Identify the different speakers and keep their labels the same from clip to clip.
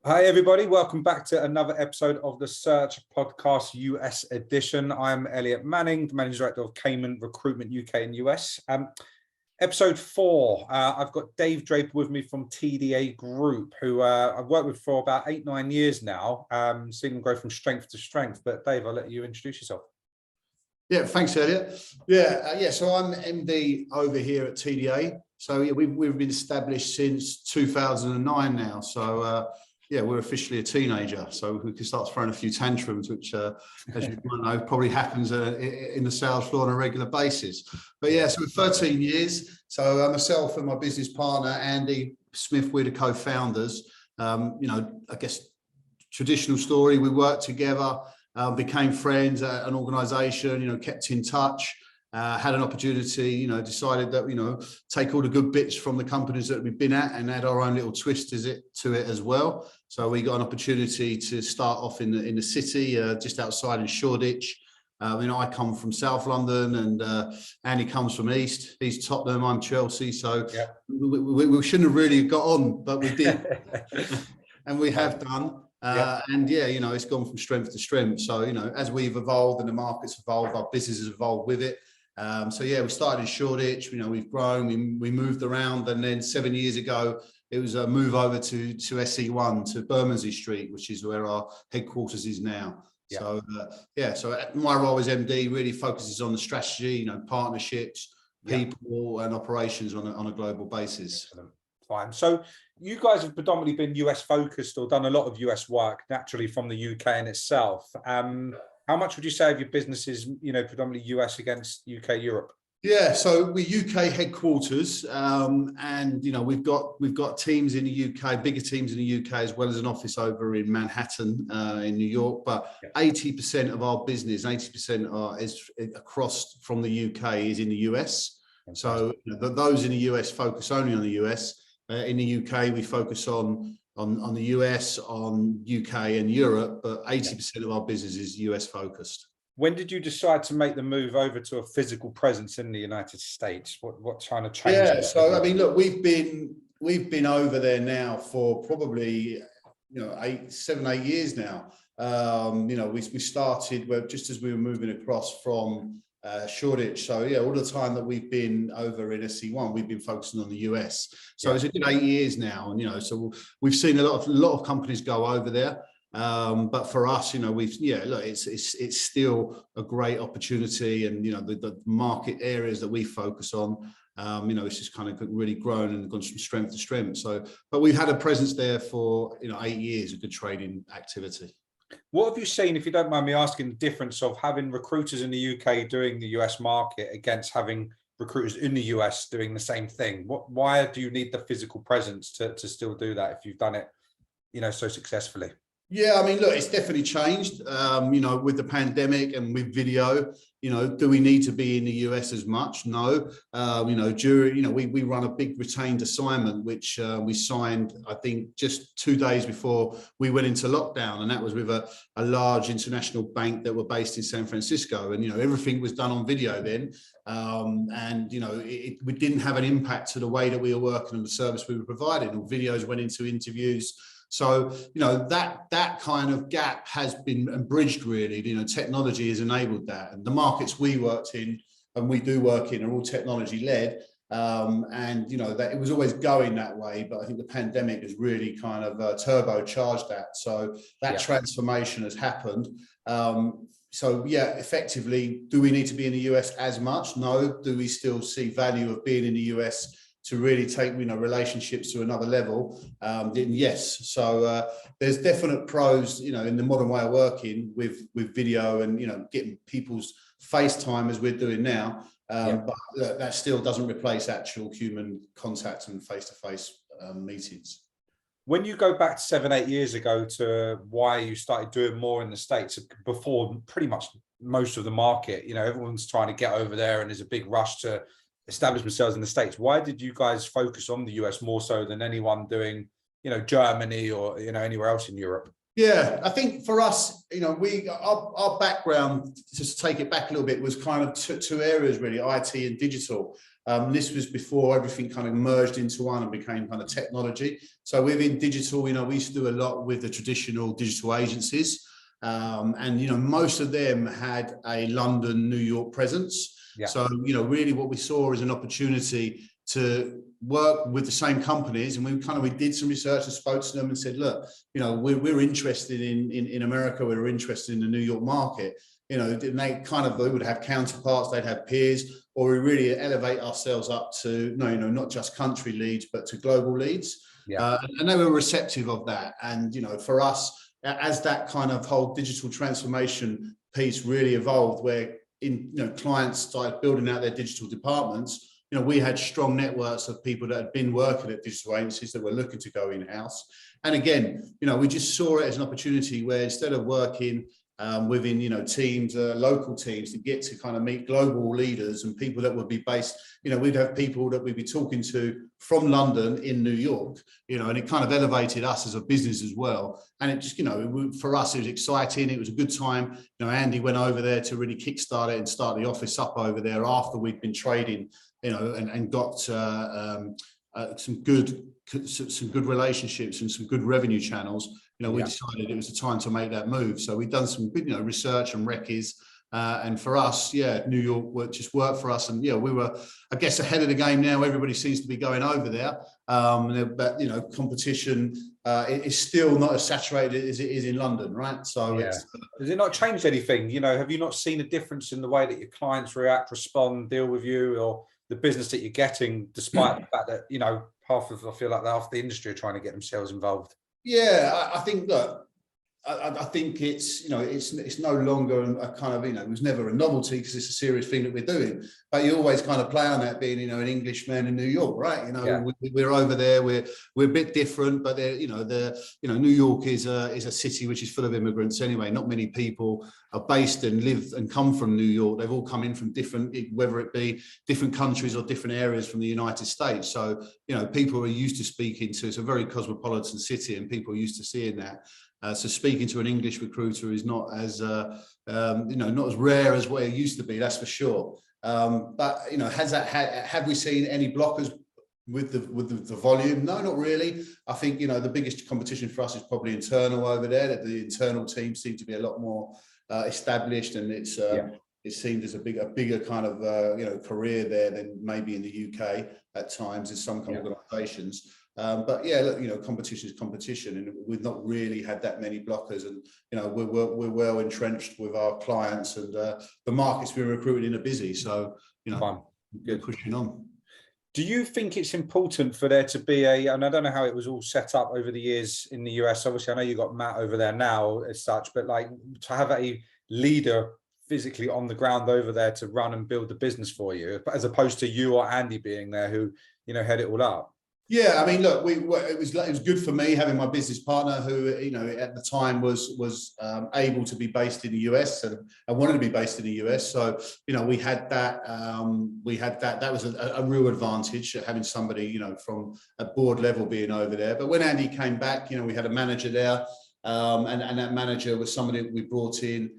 Speaker 1: Hi, everybody. Welcome back to another episode of the Search Podcast US edition. I'm Elliot Manning, the Managing Director of Cayman Recruitment UK and US. Episode 4, I've got Dave Draper with me from TDA Group, who I've worked with for about 8-9 years now, seeing them grow from strength to strength. But Dave, I'll let you introduce yourself.
Speaker 2: Yeah, thanks, Elliot. So I'm MD over here at TDA. So yeah, we've been established since 2009 now. So we're officially a teenager. So we can start throwing a few tantrums, which, as you might know, probably happens in the sales floor on a regular basis. But yeah, so 13 years. So myself and my business partner Andy Smith, we're the co-founders. I guess traditional story. We worked together. Became friends at an organisation, kept in touch, had an opportunity, decided that, take all the good bits from the companies that we've been at and add our own little twist to it as well. So we got an opportunity to start off in the city, just outside in Shoreditch. I come from South London and Andy comes from East. He's Tottenham, I'm Chelsea. So yeah. we shouldn't have really got on, but we did. And we have done. It's gone from strength to strength. So, as we've evolved and the market's evolved, our business has evolved with it. We started in Shoreditch, we've grown, we moved around, and then 7 years ago, it was a move over to SE1, to Bermondsey Street, which is where our headquarters is now. Yeah. So my role as MD really focuses on the strategy, partnerships, people and operations on a global basis.
Speaker 1: Excellent. Fine. So you guys have predominantly been US focused or done a lot of US work naturally from the UK in itself. How much would you say of your business is, predominantly US against UK, Europe?
Speaker 2: Yeah, so we're UK headquarters, and we've got teams in the UK, bigger teams in the UK, as well as an office over in Manhattan, in New York. But 80% of our business, 80% is across from the UK is in the US. So those in the US focus only on the US. In the UK, we focus on the US, on UK and Europe, but 80% of our business is US focused.
Speaker 1: When did you decide to make the move over to a physical presence in the United States? What kind of change?
Speaker 2: Yeah, so I mean, look, we've been over there now for probably 7-8 years now. We started just as we were moving across from Shoreditch. So yeah, all the time that we've been over in SE1, we've been focusing on the US. So it's a good 8 years now, and so we've seen a lot of companies go over there. But for us, it's still a great opportunity, and the market areas that we focus on, it's just kind of really grown and gone from strength to strength. So, but we've had a presence there for 8 years, a good trading activity.
Speaker 1: What have you seen, if you don't mind me asking, the difference of having recruiters in the UK doing the US market against having recruiters in the US doing the same thing? Why do you need the physical presence to still do that if you've done it, so successfly?
Speaker 2: Yeah, I mean, look, it's definitely changed, with the pandemic and with video. Do we need to be in the US as much? No. We run a big retained assignment, which we signed, I think, just 2 days before we went into lockdown. And that was with a large international bank that were based in San Francisco. And, everything was done on video then. We didn't have an impact to the way that we were working and the service we were providing. All videos went into interviews. So, that kind of gap has been bridged, really. Technology has enabled that. And the markets we worked in and we do work in are all technology led. That it was always going that way. But I think the pandemic has really kind of turbocharged that. So that transformation has happened. Effectively, do we need to be in the US as much? No. Do we still see value of being in the US to really take relationships to another level? Then yes. So there's definite pros in the modern way of working with video and getting people's FaceTime as we're doing now, but that still doesn't replace actual human contact and face-to-face meetings.
Speaker 1: When you go back 7-8 years ago to why you started doing more in the States, before pretty much most of the market, everyone's trying to get over there and there's a big rush to establish themselves in the States. Why did you guys focus on the US more so than anyone doing, Germany or, anywhere else in Europe?
Speaker 2: Yeah, I think for us, our background, just to take it back a little bit, was kind of two areas really, IT and digital. This was before everything kind of merged into one and became kind of technology. So within digital, we used to do a lot with the traditional digital agencies. And most of them had a London, New York presence.
Speaker 1: Yeah.
Speaker 2: So really what we saw is an opportunity to work with the same companies, and we did some research and spoke to them and said, look, we're interested in America, we're interested in the New York market. They would have counterparts, they'd have peers, or we really elevate ourselves up to not just country leads but to global leads.
Speaker 1: Yeah.
Speaker 2: And they were receptive of that. And for us, as that kind of whole digital transformation piece really evolved, where clients started building out their digital departments, we had strong networks of people that had been working at digital agencies that were looking to go in-house. And again, we just saw it as an opportunity where instead of working within teams, local teams, to get to kind of meet global leaders and people that would be based, we'd have people that we'd be talking to from London in New York, and it kind of elevated us as a business as well. And it just, for us, it was exciting. It was a good time. Andy went over there to really kickstart it and start the office up over there after we'd been trading, and got some good relationships and some good revenue channels. We decided it was the time to make that move. So we've done some good, research and recce's. And for us, New York just worked for us. And we were, I guess, ahead of the game now. Everybody seems to be going over there. But competition is still not as saturated as it is in London, right? So
Speaker 1: has it not changed anything? Have you not seen a difference in the way that your clients react, respond, deal with you, or the business that you're getting, despite the fact that I feel like half the industry are trying to get themselves involved?
Speaker 2: Yeah, I think that I think it's it's no longer a kind of it was never a novelty because it's a serious thing that we're doing. But you always kind of play on that being an Englishman in New York, right? We're over there. We're a bit different, but New York is a city which is full of immigrants anyway. Not many people are based and live and come from New York. They've all come in from different, whether it be different countries or different areas from the United States. So people are used to speaking to. It's a very cosmopolitan city, and people are used to seeing that. So speaking to an English recruiter is not as not as rare as what it used to be. That's for sure. But have we seen any blockers with the volume? No, not really. I think the biggest competition for us is probably internal over there. That the internal team seem to be a lot more established, and it's it seemed as a bigger kind of career there than maybe in the UK at times in some organisations. But look, competition is competition, and we've not really had that many blockers, and we're well entrenched with our clients, and the markets we're recruiting in are busy, so we're pushing on.
Speaker 1: Do you think it's important for there to be and I don't know how it was all set up over the years in the US, obviously I know you got Matt over there now as such, but like to have a leader physically on the ground over there to run and build the business for you, as opposed to you or Andy being there who head it all up?
Speaker 2: Yeah, I mean, look, it was good for me having my business partner who, at the time was able to be based in the US and wanted to be based in the US. So, we had that. That was a real advantage, having somebody, from a board level being over there. But when Andy came back, we had a manager there, and that manager was somebody that we brought in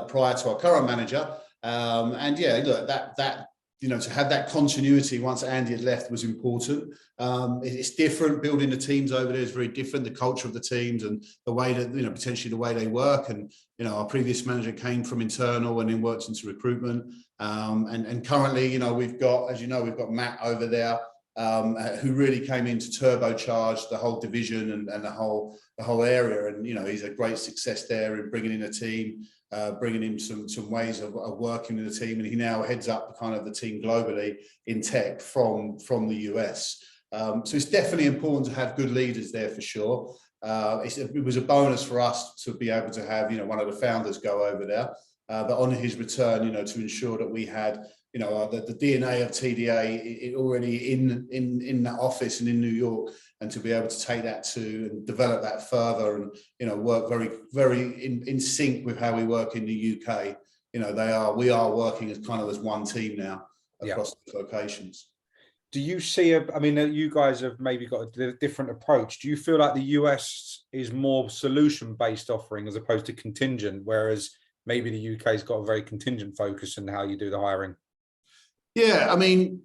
Speaker 2: prior to our current manager. And look, that. To have that continuity once Andy had left was important. It's different. Building the teams over there is very different. The culture of the teams and the way that, potentially the way they work. And, our previous manager came from internal and then worked into recruitment. And currently, we've got Matt over there, who really came in to turbocharge the whole division and the whole area. And, he's a great success there in bringing in a team. Bringing in some ways of working with the team, and he now heads up kind of the team globally in tech from the US. So it's definitely important to have good leaders there for sure. It was a bonus for us to be able to have one of the founders go over there, but on his return, to ensure that we had the DNA of TDA already in that office and in New York, and to be able to take that to and develop that further and work very, very in sync with how we work in the UK. We are working as kind of as one team now across the locations.
Speaker 1: Do you see I mean, you guys have maybe got a different approach. Do you feel like the US is more solution-based offering as opposed to contingent, whereas maybe the UK's got a very contingent focus in how you do the hiring?
Speaker 2: Yeah, I mean,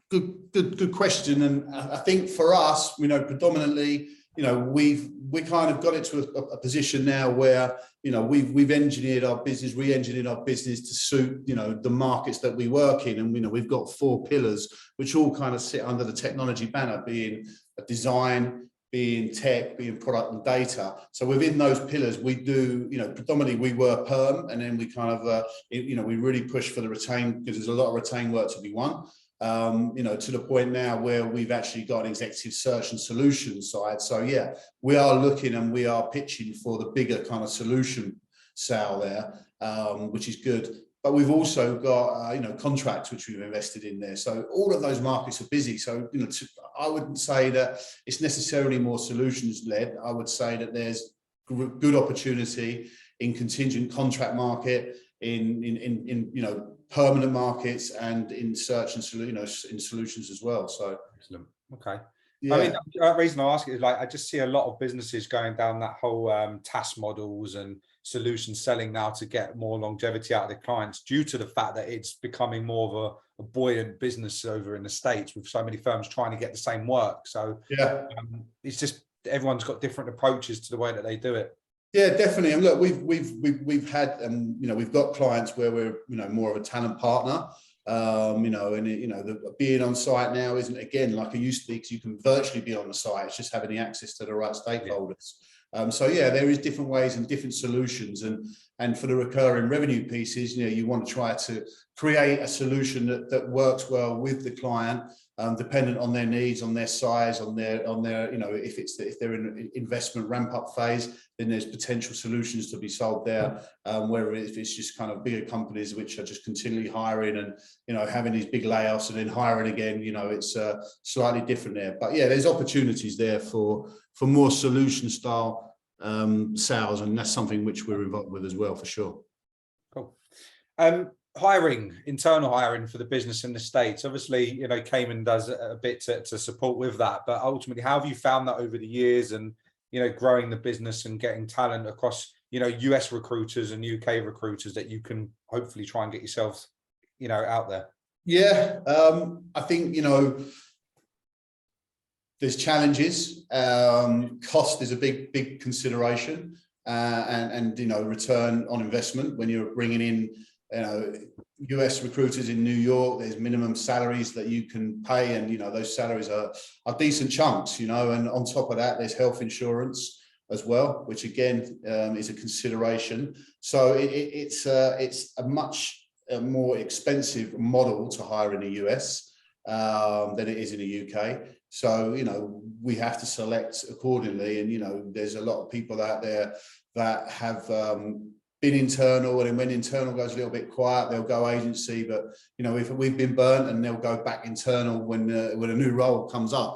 Speaker 2: good question. And I think for us, predominantly, we kind of got into a position now where, we've engineered our business, re-engineered our business to suit, the markets that we work in. And, we've got 4 pillars, which all kind of sit under the technology banner, being a design, being tech, being product and data. So within those pillars, we do, predominantly we were perm, and then we kind of, we really push for the retain, because there's a lot of retain work to be won. To the point now where we've actually got an executive search and solution side. So yeah, we are looking and we are pitching for the bigger kind of solution sale there, which is good. But we've also got, contracts which we've invested in there. So all of those markets are busy. So, I wouldn't say that it's necessarily more solutions led. I would say that there's good opportunity in contingent contract market, in permanent markets, and in search and in solutions as well. So
Speaker 1: excellent. Okay.
Speaker 2: Yeah.
Speaker 1: I mean, the reason I ask it is, like, I just see a lot of businesses going down that whole task models and solution selling now to get more longevity out of their clients, due to the fact that it's becoming more of a buoyant business over in the States, with so many firms trying to get the same work. So
Speaker 2: yeah,
Speaker 1: it's just everyone's got different approaches to the way that they do it.
Speaker 2: Yeah, definitely. And look, we've had, we've got clients where we're, more of a talent partner. Being on site now isn't, again, like it used to be, because you can virtually be on the site. It's just having the access to the right stakeholders. So yeah, there is different ways and different solutions, and for the recurring revenue pieces, you want to try to create a solution that works well with the client, dependent on their needs, on their size, on their if they're in an investment ramp up phase, then there's potential solutions to be sold there. Where if it's just kind of bigger companies which are just continually hiring and having these big layoffs and then hiring again, it's slightly different there. But yeah, there's opportunities there for more solution style sales, and that's something which we're involved with as well, for sure.
Speaker 1: Cool. Hiring, internal hiring for the business in the States, obviously, Cayman does a bit to support with that, but ultimately, how have you found that over the years, and growing the business and getting talent across US recruiters and UK recruiters, that you can hopefully try and get yourselves out there?
Speaker 2: Yeah, I think there's challenges. Cost is a big consideration, and return on investment when you're bringing in US recruiters in New York. There's minimum salaries that you can pay, and those salaries are decent chunks, and on top of that, there's health insurance as well, which again is a consideration. So it's a much more expensive model to hire in the US than it is in the UK. So we have to select accordingly, and there's a lot of people out there that have been internal, and when internal goes a little bit quiet, they'll go agency. But if we've been burnt, and they'll go back internal when a new role comes up.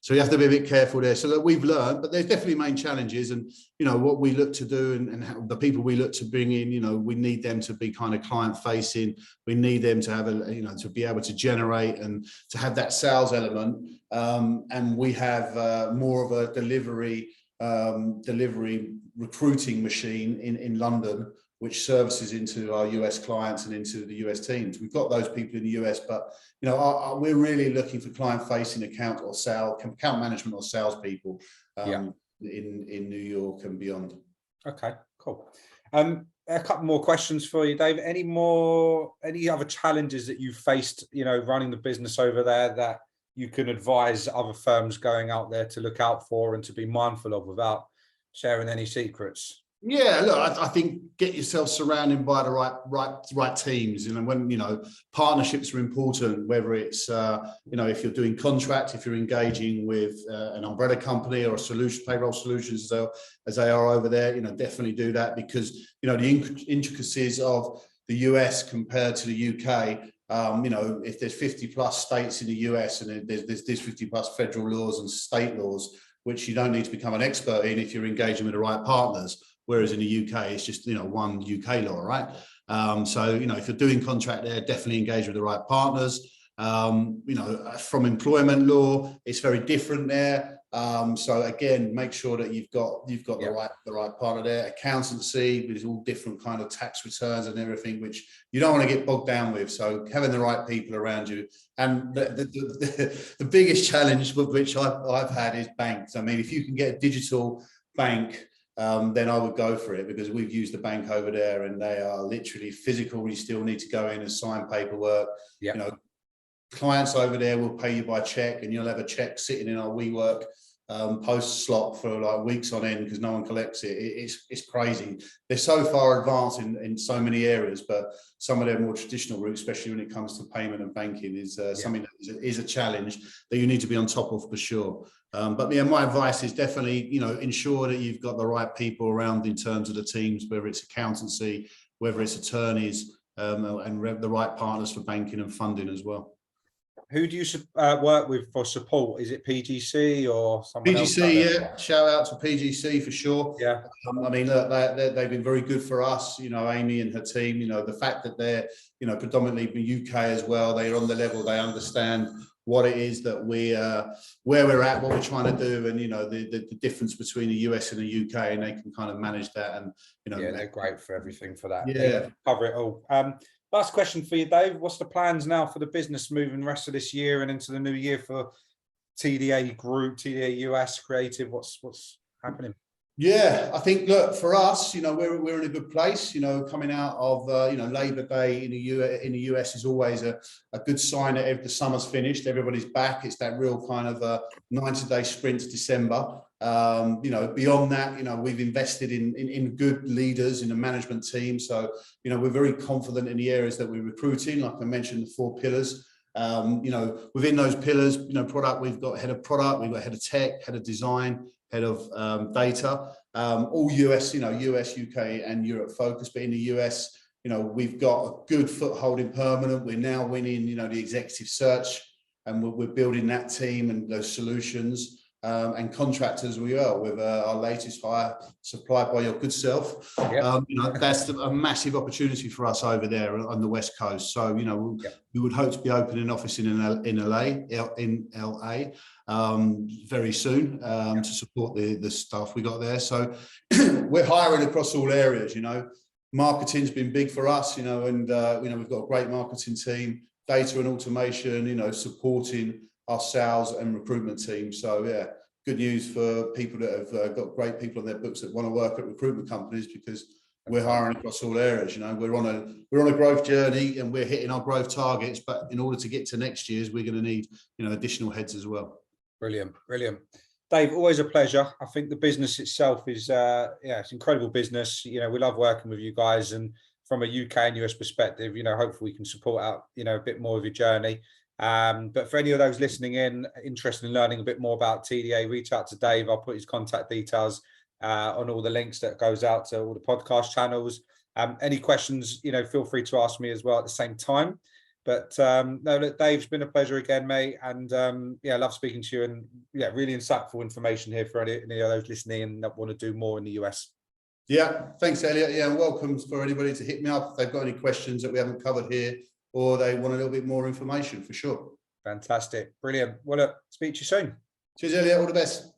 Speaker 2: So you have to be a bit careful there. So that we've learned, but there's definitely main challenges, and what we look to do, and how the people we look to bring in, we need them to be kind of client facing. We need them to have to be able to generate and to have that sales element. And we have more of a delivery recruiting machine in London, which services into our US clients and into the US teams. We've got those people in the US, but we're really looking for client-facing account management or salespeople in New York and beyond.
Speaker 1: Okay, cool. A couple more questions for you, Dave. Any other challenges that you faced, running the business over there, that you can advise other firms going out there to look out for and to be mindful of, without sharing any secrets?
Speaker 2: Yeah, look, I think get yourself surrounded by the right teams, and when partnerships are important. Whether it's if you're doing contract, if you're engaging with an umbrella company or a solution, payroll solutions as they are over there, definitely do that, because the intricacies of the US compared to the UK. If there's 50 plus states in the US, and there's 50 plus federal laws and state laws, which you don't need to become an expert in if you're engaging with the right partners. Whereas in the UK, it's just, one UK law, right? So, if you're doing contract there, definitely engage with the right partners. From employment law, it's very different there. So again, make sure that you've got
Speaker 1: Yeah.
Speaker 2: the right partner there. Accountancy, with all different kind of tax returns and everything, which you don't want to get bogged down with. So having the right people around you. And the biggest challenge with which I've had is banks. I mean, if you can get a digital bank, then I would go for it, because we've used the bank over there and they are literally physical. You still need to go in and sign paperwork.
Speaker 1: Yeah.
Speaker 2: You know, clients over there will pay you by check, and you'll have a check sitting in our WeWork post slot for like weeks on end because no one collects it. It's crazy. They're so far advanced in so many areas, but some of their more traditional routes, especially when it comes to payment and banking, is something that is a challenge that you need to be on top of for sure. But yeah, my advice is definitely, you know, ensure that you've got the right people around in terms of the teams, whether it's accountancy, whether it's attorneys, and the right partners for banking and funding as well.
Speaker 1: Who do you work with for support? Is it PGC or someone else?
Speaker 2: PGC, yeah. Shout out to PGC for sure.
Speaker 1: Yeah.
Speaker 2: I mean, look, they've been very good for us. You know, Amy and her team. You know, the fact that they're, you know, predominantly the UK as well. They're on the level. They understand what it is that we, where we're at, what we're trying to do, and you know, the difference between the US and the UK, and they can kind of manage that. And you know,
Speaker 1: yeah, they're great for everything for that.
Speaker 2: Yeah,
Speaker 1: cover it all. Last question for you, Dave. What's the plans now for the business moving the rest of this year and into the new year for TDA Group, TDA US Creative? What's happening?
Speaker 2: Yeah, I think, look, for us, you know, we're in a good place. You know, coming out of you know, Labor Day in the US is always a good sign that the summer's finished, everybody's back. It's that real kind of 90-day sprint to December. You know, beyond that, you know, we've invested in good leaders in the management team. So, you know, we're very confident in the areas that we're recruiting. Like I mentioned, the 4 pillars. You know, within those pillars, you know, product, we've got head of product, we've got head of tech, head of design, head of data, all US, you know, US, UK and Europe focused. But in the US, you know, we've got a good foothold in permanent. We're now winning, you know, the executive search, and we're building that team and those solutions. And contractors we are with our latest hire, supplied by your good self. You know, that's a massive opportunity for us over there on the West Coast. So, you know, we would hope to be opening an office in LA very soon to support the staff we got there. So we're hiring across all areas. You know, marketing's been big for us. You know, and you know, we've got a great marketing team, data and automation. You know, supporting our sales and recruitment team. So yeah, good news for people that have got great people on their books that want to work at recruitment companies, because we're hiring across all areas. You know, we're on a growth journey and we're hitting our growth targets. But in order to get to next year's, we're going to need, you know, additional heads as well.
Speaker 1: Brilliant, brilliant. Dave, always a pleasure. I think the business itself is, yeah, it's incredible business. You know, we love working with you guys, and from a UK and US perspective, you know, hopefully we can support out, you know, a bit more of your journey. But for any of those listening in, interested in learning a bit more about TDA, reach out to Dave. I'll put his contact details on all the links that goes out to all the podcast channels. Any questions, you know, feel free to ask me as well at the same time. But no, look, Dave, it's been a pleasure again, mate. And yeah, I love speaking to you, and yeah, really insightful information here for any of those listening and that want to do more in the US.
Speaker 2: Yeah, thanks, Elliot. Yeah, welcome for anybody to hit me up if they've got any questions that we haven't covered here, or they want a little bit more information, for sure.
Speaker 1: Fantastic. Brilliant. Well, look, speak to you soon.
Speaker 2: Cheers, Elliot. All the best.